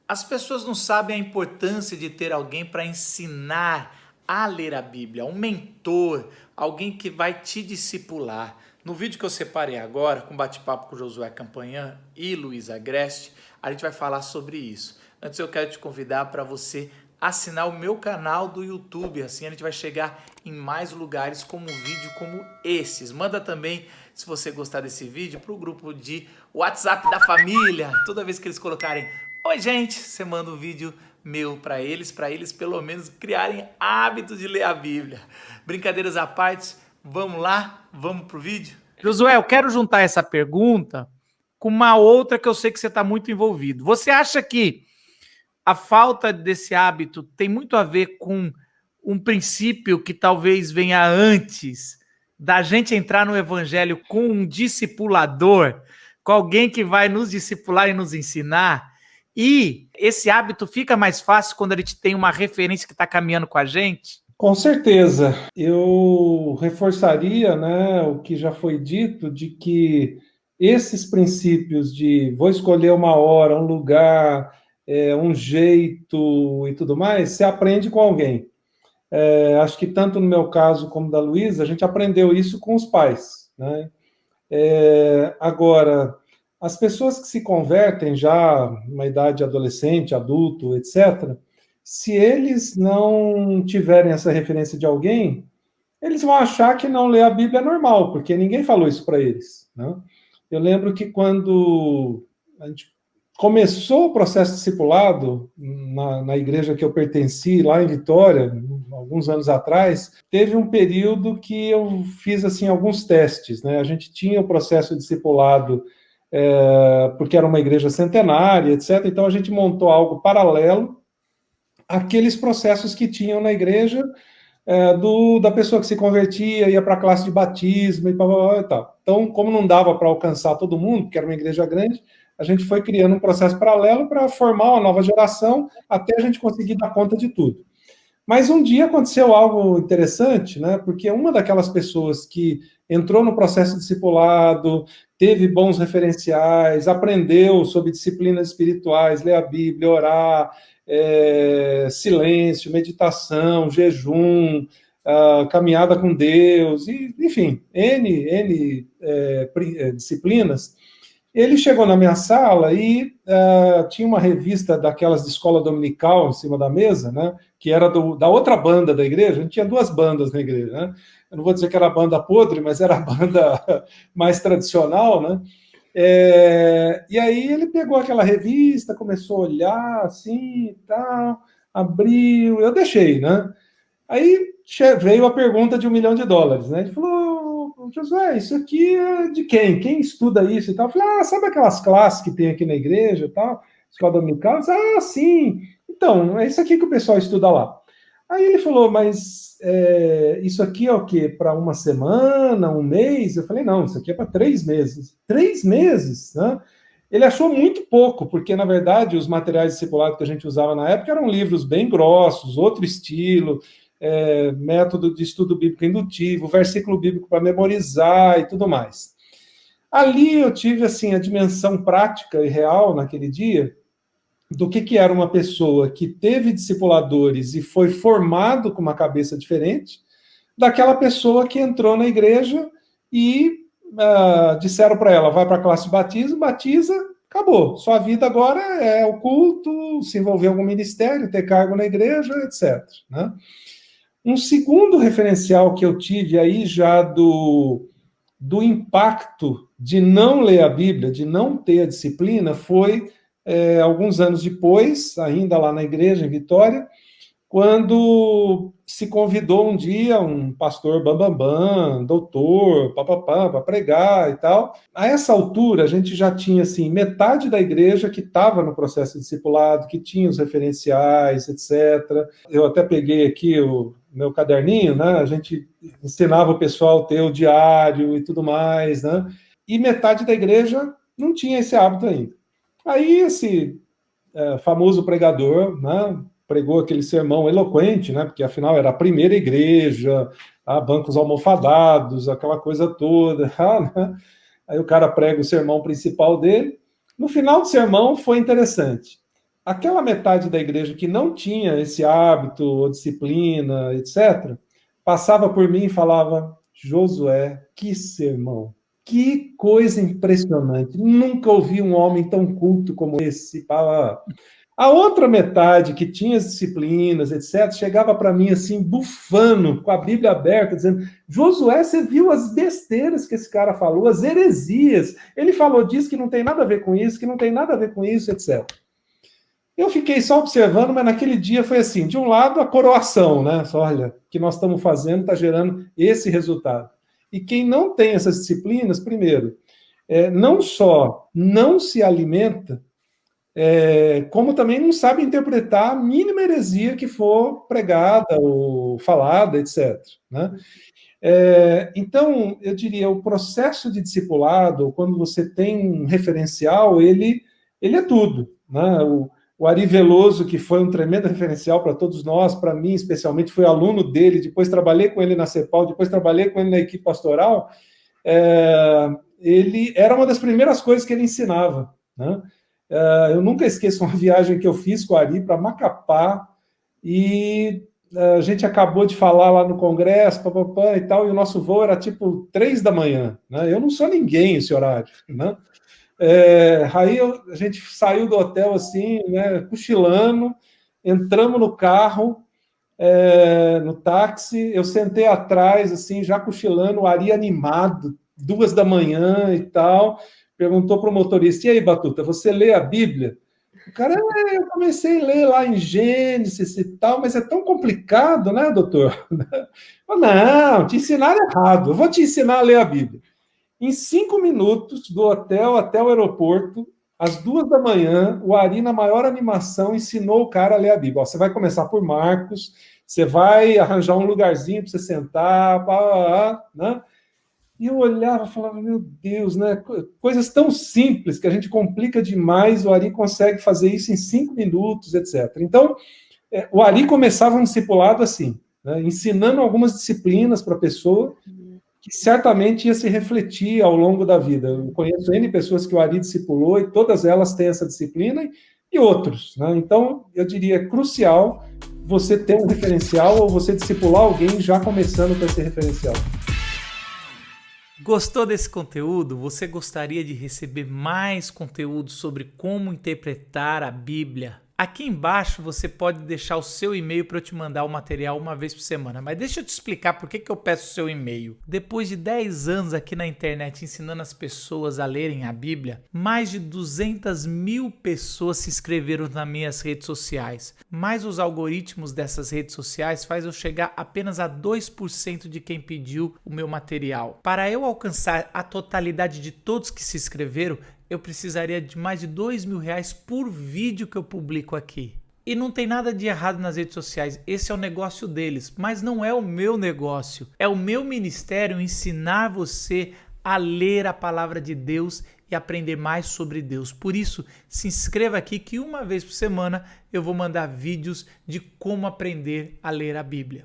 As pessoas não sabem a importância de ter alguém para ensinar a ler a Bíblia, um mentor, alguém que vai te discipular. No vídeo que eu separei agora, com bate-papo com Josué Campanhã e Luiz Agreste, a gente vai falar sobre isso. Antes eu quero te convidar para você assinar o meu canal do YouTube, assim a gente vai chegar em mais lugares com um vídeo como esses. Manda também, se você gostar desse vídeo, para o grupo de WhatsApp da família. Toda vez que eles colocarem "Oi gente", você manda um vídeo meu para eles pelo menos criarem hábito de ler a Bíblia. Brincadeiras à parte, vamos lá? Vamos pro vídeo? Josué, eu quero juntar essa pergunta com uma outra que eu sei que você está muito envolvido. Você acha que a falta desse hábito tem muito a ver com um princípio que talvez venha antes da gente entrar no evangelho com um discipulador, com alguém que vai nos discipular e nos ensinar? E esse hábito fica mais fácil quando a gente tem uma referência que está caminhando com a gente? Com certeza, eu reforçaria, né, o que já foi dito, de que esses princípios de vou escolher uma hora, um lugar, um jeito e tudo mais, se aprende com alguém. Acho que tanto no meu caso como da Luísa, a gente aprendeu isso com os pais, né? Agora, as pessoas que se convertem já na idade adolescente, adulto, etc., se eles não tiverem essa referência de alguém, eles vão achar que não ler a Bíblia é normal, porque ninguém falou isso para eles, né? Eu lembro que quando a gente começou o processo discipulado na igreja que eu pertenci, lá em Vitória, alguns anos atrás, teve um período que eu fiz assim alguns testes, né? A gente tinha o processo discipulado porque era uma igreja centenária, etc. Então a gente montou algo paralelo àqueles processos que tinham na igreja, da pessoa que se convertia, ia para a classe de batismo e tal. Então, como não dava para alcançar todo mundo, porque era uma igreja grande, a gente foi criando um processo paralelo para formar uma nova geração, até a gente conseguir dar conta de tudo. Mas um dia aconteceu algo interessante, né? Porque uma daquelas pessoas que entrou no processo discipulado, teve bons referenciais, aprendeu sobre disciplinas espirituais, ler a Bíblia, orar, silêncio, meditação, jejum, caminhada com Deus, e, enfim, N disciplinas. Ele chegou na minha sala e tinha uma revista daquelas de escola dominical em cima da mesa, né, que era da outra banda da igreja. A gente tinha duas bandas na igreja, né? Eu não vou dizer que era a banda podre, mas era a banda mais tradicional, né? E aí ele pegou aquela revista, começou a olhar assim, tal, abriu, eu deixei, né? Aí veio a pergunta de US$ 1 milhão, né? Ele falou: Josué, isso aqui é de quem? Quem estuda isso e tal? Eu falei: sabe aquelas classes que tem aqui na igreja e tal? Escola dominical? Sim. Então, é isso aqui que o pessoal estuda lá. Aí ele falou: mas isso aqui é o quê? Para uma semana, um mês? Eu falei: não, isso aqui é para 3 meses. 3 meses, né? Ele achou muito pouco, porque, na verdade, os materiais discipulados que a gente usava na época eram livros bem grossos, outro estilo, método de estudo bíblico indutivo, versículo bíblico para memorizar e tudo mais. Ali eu tive assim a dimensão prática e real naquele dia do que era uma pessoa que teve discipuladores e foi formado com uma cabeça diferente daquela pessoa que entrou na igreja e disseram para ela: vai para a classe de batismo, batiza, acabou. Sua vida agora é o culto, se envolver em algum ministério, ter cargo na igreja, etc. Né? Um segundo referencial que eu tive aí já do impacto de não ler a Bíblia, de não ter a disciplina, foi alguns anos depois, ainda lá na igreja, em Vitória, quando se convidou um dia um pastor bambambam, doutor, papapá, para pregar e tal. A essa altura, a gente já tinha assim, metade da igreja que estava no processo discipulado, que tinha os referenciais, etc. Eu até peguei aqui o meu caderninho, né? A gente ensinava o pessoal a ter o diário e tudo mais, né? E metade da igreja não tinha esse hábito ainda. Aí esse famoso pregador, né, pregou aquele sermão eloquente, né, porque afinal era a primeira igreja, bancos almofadados, aquela coisa toda. Né? Aí o cara prega o sermão principal dele. No final do sermão foi interessante. aquela metade da igreja que não tinha esse hábito ou disciplina, etc., passava por mim e falava: Josué, que sermão, que coisa impressionante, nunca ouvi um homem tão culto como esse. A outra metade, que tinha as disciplinas, etc., chegava para mim assim, bufando, com a Bíblia aberta, dizendo: Josué, você viu as besteiras que esse cara falou, as heresias. Ele falou disso que não tem nada a ver com isso, que não tem nada a ver com isso, etc. Eu fiquei só observando, mas naquele dia foi assim: de um lado, a coroação, né? Só, olha, o que nós estamos fazendo está gerando esse resultado. E quem não tem essas disciplinas, primeiro, não só não se alimenta, como também não sabe interpretar a mínima heresia que for pregada ou falada, etc. Né? Então, eu diria, o processo de discipulado, quando você tem um referencial, ele é tudo. Né? O Ari Veloso, que foi um tremendo referencial para todos nós, para mim especialmente, fui aluno dele, depois trabalhei com ele na CEPAL, depois trabalhei com ele na equipe pastoral, ele era uma das primeiras coisas que ele ensinava. Né? Eu nunca esqueço uma viagem que eu fiz com o Ari para Macapá, e a gente acabou de falar lá no congresso, papapá, e tal, e o nosso voo era tipo 3 da manhã. Né? Eu não sou ninguém esse horário. Né? Aí a gente saiu do hotel assim, né, cochilando, entramos no carro, no táxi, eu sentei atrás, assim, já cochilando, o Ari animado, 2 da manhã e tal, perguntou para o motorista: e aí, Batuta, você lê a Bíblia? O cara: eu comecei a ler lá em Gênesis e tal, mas é tão complicado, né, doutor? Não, te ensinaram errado, eu vou te ensinar a ler a Bíblia. Em 5 minutos, do hotel até o aeroporto, às 2 da manhã, o Ari, na maior animação, ensinou o cara a ler a Bíblia. Ó, você vai começar por Marcos, você vai arranjar um lugarzinho para você sentar, né? E eu olhava e falava: meu Deus, né? Coisas tão simples que a gente complica demais, o Ari consegue fazer isso em 5 minutos, etc. Então, o Ari começava um discipulado assim, né? Ensinando algumas disciplinas para a pessoa, que certamente ia se refletir ao longo da vida. Eu conheço N pessoas que o Ari discipulou e todas elas têm essa disciplina, e outros. Né? Então, eu diria crucial você ter um referencial ou você discipular alguém já começando com esse referencial. Gostou desse conteúdo? Você gostaria de receber mais conteúdo sobre como interpretar a Bíblia? Aqui embaixo você pode deixar o seu e-mail para eu te mandar o material uma vez por semana. Mas deixa eu te explicar por que eu peço o seu e-mail. Depois de 10 anos aqui na internet ensinando as pessoas a lerem a Bíblia, mais de 200 mil pessoas se inscreveram nas minhas redes sociais. Mas os algoritmos dessas redes sociais fazem eu chegar apenas a 2% de quem pediu o meu material. Para eu alcançar a totalidade de todos que se inscreveram, eu precisaria de mais de R$2.000 por vídeo que eu publico aqui. E não tem nada de errado nas redes sociais, esse é o negócio deles, mas não é o meu negócio. É o meu ministério ensinar você a ler a palavra de Deus e aprender mais sobre Deus. Por isso, se inscreva aqui que uma vez por semana eu vou mandar vídeos de como aprender a ler a Bíblia.